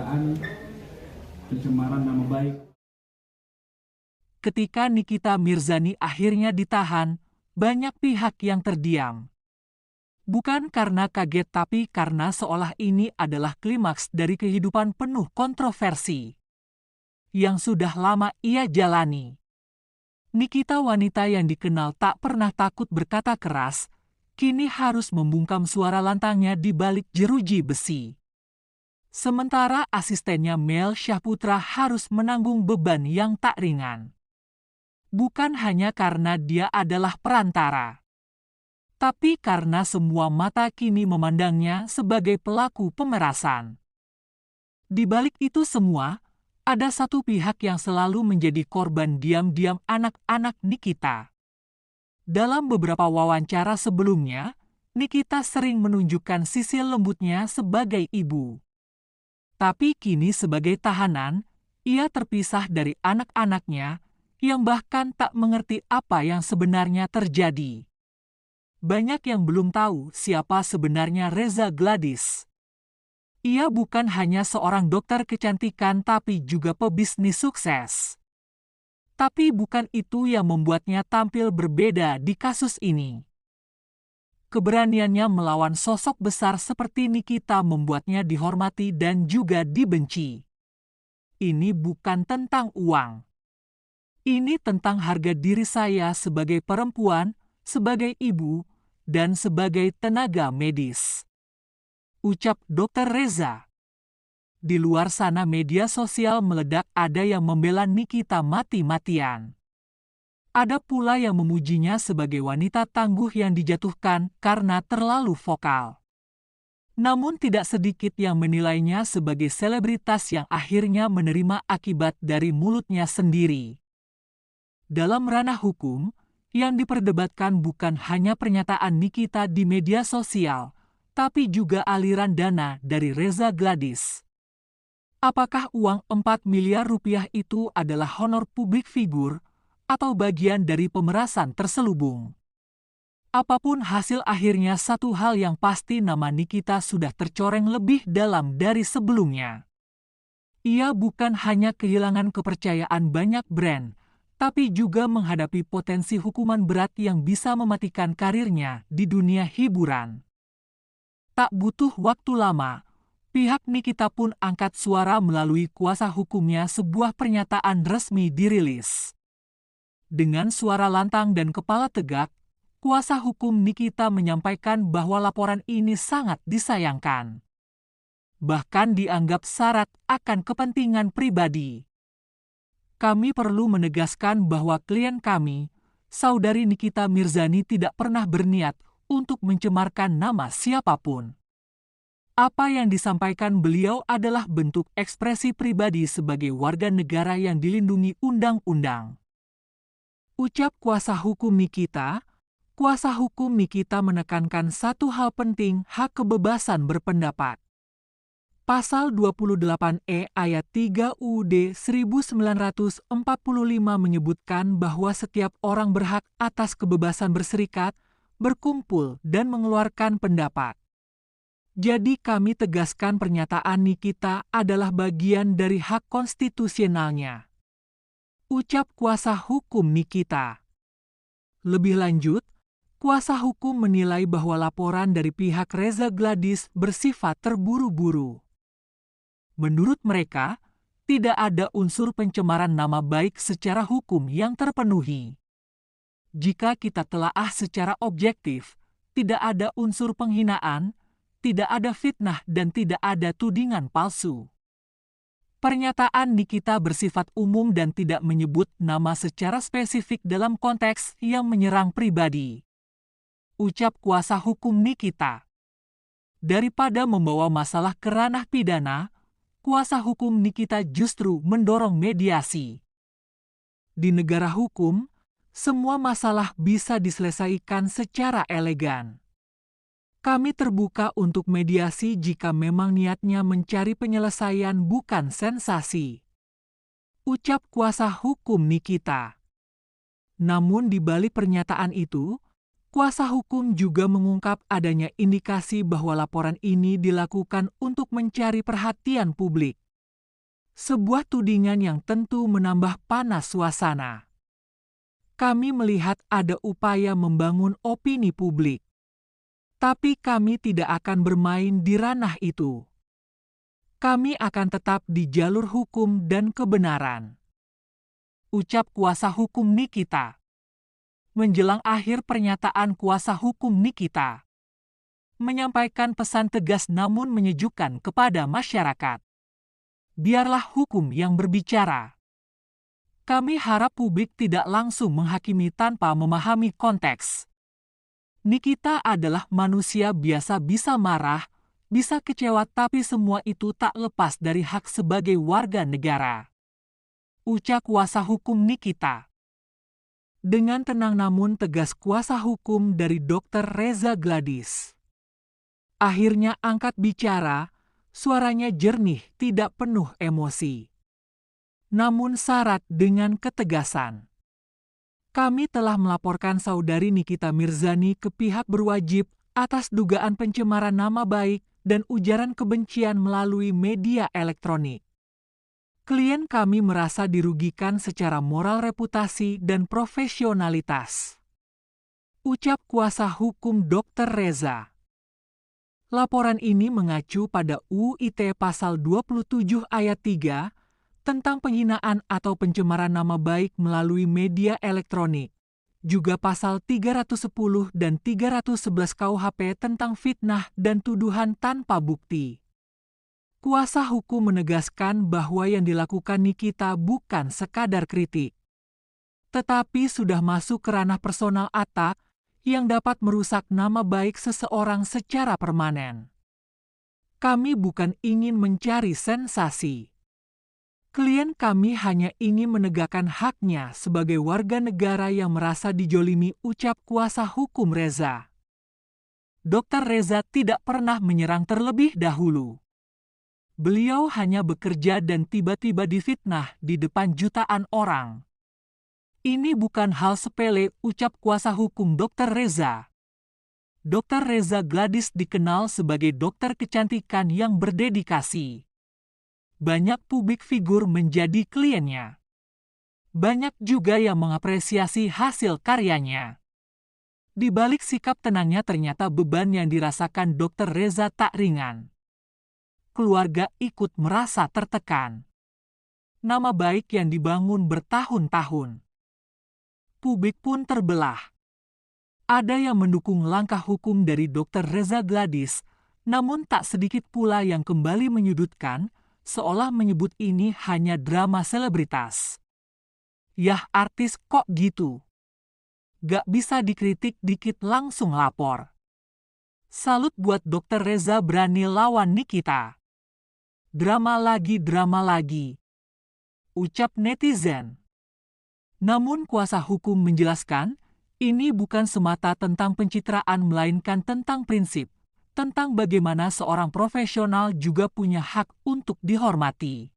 dugaan pencemaran nama baik. Ketika Nikita Mirzani akhirnya ditahan, banyak pihak yang terdiam. Bukan karena kaget tapi karena seolah ini adalah klimaks dari kehidupan penuh kontroversi yang sudah lama ia jalani. Nikita, wanita yang dikenal tak pernah takut berkata keras, kini harus membungkam suara lantangnya di balik jeruji besi. Sementara asistennya Mel Syahputra harus menanggung beban yang tak ringan. Bukan hanya karena dia adalah perantara, tapi karena semua mata kini memandangnya sebagai pelaku pemerasan. Di balik itu semua, ada satu pihak yang selalu menjadi korban diam-diam, anak-anak Nikita. Dalam beberapa wawancara sebelumnya, Nikita sering menunjukkan sisi lembutnya sebagai ibu. Tapi kini sebagai tahanan, ia terpisah dari anak-anaknya yang bahkan tak mengerti apa yang sebenarnya terjadi. Banyak yang belum tahu siapa sebenarnya Reza Gladys. Ia bukan hanya seorang dokter kecantikan tapi juga pebisnis sukses. Tapi bukan itu yang membuatnya tampil berbeda di kasus ini. Keberaniannya melawan sosok besar seperti Nikita membuatnya dihormati dan juga dibenci. Ini bukan tentang uang. Ini tentang harga diri saya sebagai perempuan, sebagai ibu, dan sebagai tenaga medis, ucap Dr. Reza. Di luar sana media sosial meledak, ada yang membela Nikita mati-matian. Ada pula yang memujinya sebagai wanita tangguh yang dijatuhkan karena terlalu vokal. Namun tidak sedikit yang menilainya sebagai selebritas yang akhirnya menerima akibat dari mulutnya sendiri. Dalam ranah hukum, yang diperdebatkan bukan hanya pernyataan Nikita di media sosial, tapi juga aliran dana dari Reza Gladys. Apakah uang 4 miliar rupiah itu adalah honor publik figur atau bagian dari pemerasan terselubung? Apapun hasil akhirnya, satu hal yang pasti, nama Nikita sudah tercoreng lebih dalam dari sebelumnya. Ia bukan hanya kehilangan kepercayaan banyak brand, tapi juga menghadapi potensi hukuman berat yang bisa mematikan karirnya di dunia hiburan. Tak butuh waktu lama, pihak Nikita pun angkat suara melalui kuasa hukumnya. Sebuah pernyataan resmi dirilis. Dengan suara lantang dan kepala tegak, kuasa hukum Nikita menyampaikan bahwa laporan ini sangat disayangkan. Bahkan dianggap syarat akan kepentingan pribadi. Kami perlu menegaskan bahwa klien kami, Saudari Nikita Mirzani, tidak pernah berniat untuk mencemarkan nama siapapun. Apa yang disampaikan beliau adalah bentuk ekspresi pribadi sebagai warga negara yang dilindungi undang-undang, ucap kuasa hukum Nikita. Kuasa hukum Nikita menekankan satu hal penting, hak kebebasan berpendapat. Pasal 28E ayat 3 UUD 1945 menyebutkan bahwa setiap orang berhak atas kebebasan berserikat, berkumpul, dan mengeluarkan pendapat. Jadi kami tegaskan pernyataan Nikita adalah bagian dari hak konstitusionalnya, ucap kuasa hukum Nikita. Lebih lanjut, kuasa hukum menilai bahwa laporan dari pihak Reza Gladys bersifat terburu-buru. Menurut mereka, tidak ada unsur pencemaran nama baik secara hukum yang terpenuhi. Jika kita telaah secara objektif, tidak ada unsur penghinaan, tidak ada fitnah, dan tidak ada tudingan palsu. Pernyataan Nikita bersifat umum dan tidak menyebut nama secara spesifik dalam konteks yang menyerang pribadi, ucap kuasa hukum Nikita. Daripada membawa masalah ke ranah pidana, kuasa hukum Nikita justru mendorong mediasi. Di negara hukum, semua masalah bisa diselesaikan secara elegan. Kami terbuka untuk mediasi jika memang niatnya mencari penyelesaian bukan sensasi, ucap kuasa hukum Nikita. Namun di balik pernyataan itu, kuasa hukum juga mengungkap adanya indikasi bahwa laporan ini dilakukan untuk mencari perhatian publik. Sebuah tudingan yang tentu menambah panas suasana. Kami melihat ada upaya membangun opini publik. Tapi kami tidak akan bermain di ranah itu. Kami akan tetap di jalur hukum dan kebenaran. Ucap kuasa hukum Nikita. Menjelang akhir pernyataan kuasa hukum Nikita menyampaikan pesan tegas namun menyejukkan kepada masyarakat. Biarlah hukum yang berbicara. Kami harap publik tidak langsung menghakimi tanpa memahami konteks. Nikita adalah manusia biasa, bisa marah, bisa kecewa, tapi semua itu tak lepas dari hak sebagai warga negara. Ucap kuasa hukum Nikita. Dengan tenang namun tegas kuasa hukum dari Dr. Reza Gladys akhirnya angkat bicara. Suaranya jernih, tidak penuh emosi, namun syarat dengan ketegasan. Kami telah melaporkan saudari Nikita Mirzani ke pihak berwajib atas dugaan pencemaran nama baik dan ujaran kebencian melalui media elektronik. Klien kami merasa dirugikan secara moral, reputasi, dan profesionalitas. Ucap kuasa hukum Dr. Reza. Laporan ini mengacu pada UU ITE pasal 27 ayat 3 tentang penghinaan atau pencemaran nama baik melalui media elektronik. Juga pasal 310 dan 311 KUHP tentang fitnah dan tuduhan tanpa bukti. Kuasa hukum menegaskan bahwa yang dilakukan Nikita bukan sekadar kritik, tetapi sudah masuk ke ranah personal attack yang dapat merusak nama baik seseorang secara permanen. Kami bukan ingin mencari sensasi. Klien kami hanya ingin menegakkan haknya sebagai warga negara yang merasa dijolimi, ucap kuasa hukum Reza. Dr. Reza tidak pernah menyerang terlebih dahulu. Beliau hanya bekerja dan tiba-tiba difitnah di depan jutaan orang. Ini bukan hal sepele, ucap kuasa hukum Dr. Reza. Dr. Reza Gladys dikenal sebagai dokter kecantikan yang berdedikasi. Banyak publik figur menjadi kliennya. Banyak juga yang mengapresiasi hasil karyanya. Di balik sikap tenangnya ternyata beban yang dirasakan Dr. Reza tak ringan. Keluarga ikut merasa tertekan. Nama baik yang dibangun bertahun-tahun. Publik pun terbelah. Ada yang mendukung langkah hukum dari Dr. Reza Gladys, namun tak sedikit pula yang kembali menyudutkan, seolah menyebut ini hanya drama selebritas. Yah, artis kok gitu? Gak bisa dikritik dikit langsung lapor. Salut buat Dr. Reza berani lawan Nikita. Drama lagi, ucap netizen. Namun kuasa hukum menjelaskan, ini bukan semata tentang pencitraan melainkan tentang prinsip, tentang bagaimana seorang profesional juga punya hak untuk dihormati.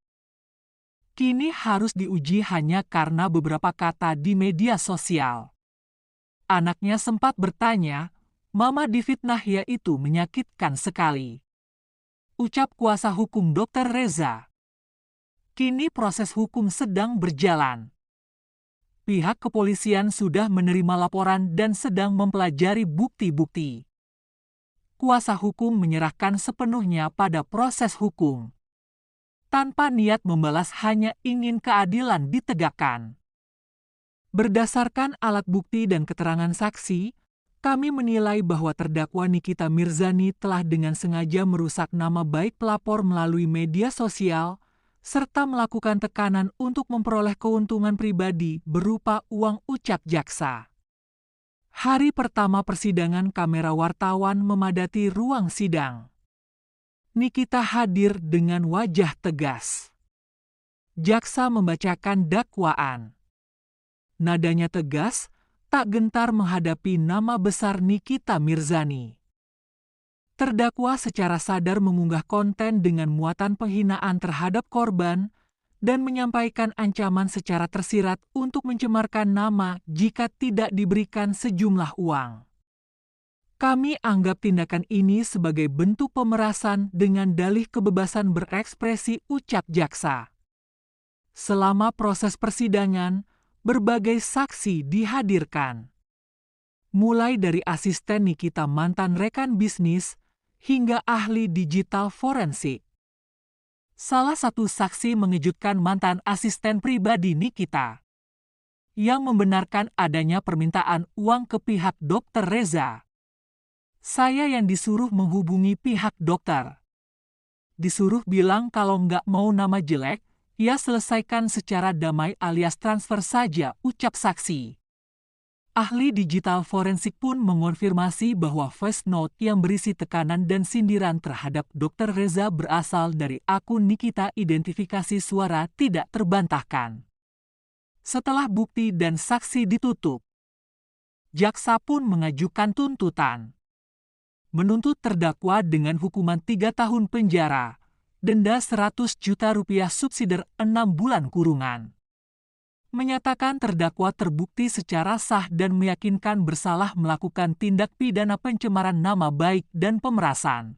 Kini harus diuji hanya karena beberapa kata di media sosial. Anaknya sempat bertanya, "Mama difitnah ya, itu menyakitkan sekali." Ucap kuasa hukum Dr. Reza. Kini proses hukum sedang berjalan. Pihak kepolisian sudah menerima laporan dan sedang mempelajari bukti-bukti. Kuasa hukum menyerahkan sepenuhnya pada proses hukum. Tanpa niat membalas, hanya ingin keadilan ditegakkan. Berdasarkan alat bukti dan keterangan saksi, kami menilai bahwa terdakwa Nikita Mirzani telah dengan sengaja merusak nama baik pelapor melalui media sosial, serta melakukan tekanan untuk memperoleh keuntungan pribadi berupa uang, ucap jaksa. Hari pertama persidangan, kamera wartawan memadati ruang sidang. Nikita hadir dengan wajah tegas. Jaksa membacakan dakwaan. Nadanya tegas, tak gentar menghadapi nama besar Nikita Mirzani. Terdakwa secara sadar mengunggah konten dengan muatan penghinaan terhadap korban dan menyampaikan ancaman secara tersirat untuk mencemarkan nama jika tidak diberikan sejumlah uang. Kami anggap tindakan ini sebagai bentuk pemerasan dengan dalih kebebasan berekspresi, ucap jaksa. Selama proses persidangan, berbagai saksi dihadirkan. Mulai dari asisten Nikita mantan rekan bisnis, hingga ahli digital forensik. Salah satu saksi mengejutkan mantan asisten pribadi Nikita, yang membenarkan adanya permintaan uang ke pihak Dr. Reza. Saya yang disuruh menghubungi pihak dokter. Disuruh bilang kalau nggak mau nama jelek, ya selesaikan secara damai alias transfer saja, ucap saksi. Ahli digital forensik pun mengonfirmasi bahwa voice note yang berisi tekanan dan sindiran terhadap Dr. Reza berasal dari akun Nikita. Identifikasi suara tidak terbantahkan. Setelah bukti dan saksi ditutup, jaksa pun mengajukan tuntutan. Menuntut terdakwa dengan hukuman 3 tahun penjara, denda 100 juta rupiah subsidi 6 bulan kurungan. Menyatakan terdakwa terbukti secara sah dan meyakinkan bersalah melakukan tindak pidana pencemaran nama baik dan pemerasan.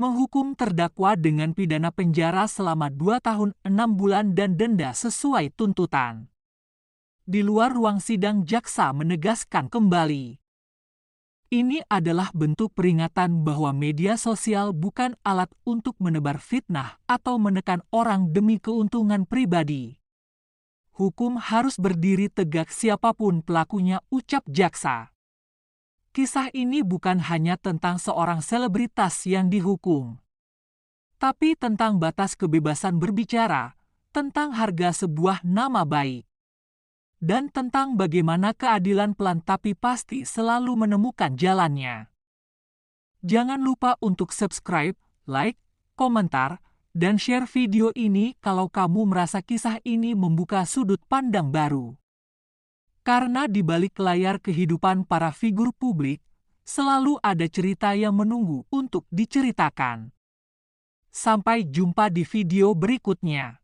Menghukum terdakwa dengan pidana penjara selama 2 tahun 6 bulan dan denda sesuai tuntutan. Di luar ruang sidang, jaksa menegaskan kembali, ini adalah bentuk peringatan bahwa media sosial bukan alat untuk menebar fitnah atau menekan orang demi keuntungan pribadi. Hukum harus berdiri tegak siapapun pelakunya, ucap jaksa. Kisah ini bukan hanya tentang seorang selebritas yang dihukum, tapi tentang batas kebebasan berbicara, tentang harga sebuah nama baik, dan tentang bagaimana keadilan pelan tapi pasti selalu menemukan jalannya. Jangan lupa untuk subscribe, like, komentar, dan share video ini kalau kamu merasa kisah ini membuka sudut pandang baru. Karena di balik layar kehidupan para figur publik, selalu ada cerita yang menunggu untuk diceritakan. Sampai jumpa di video berikutnya.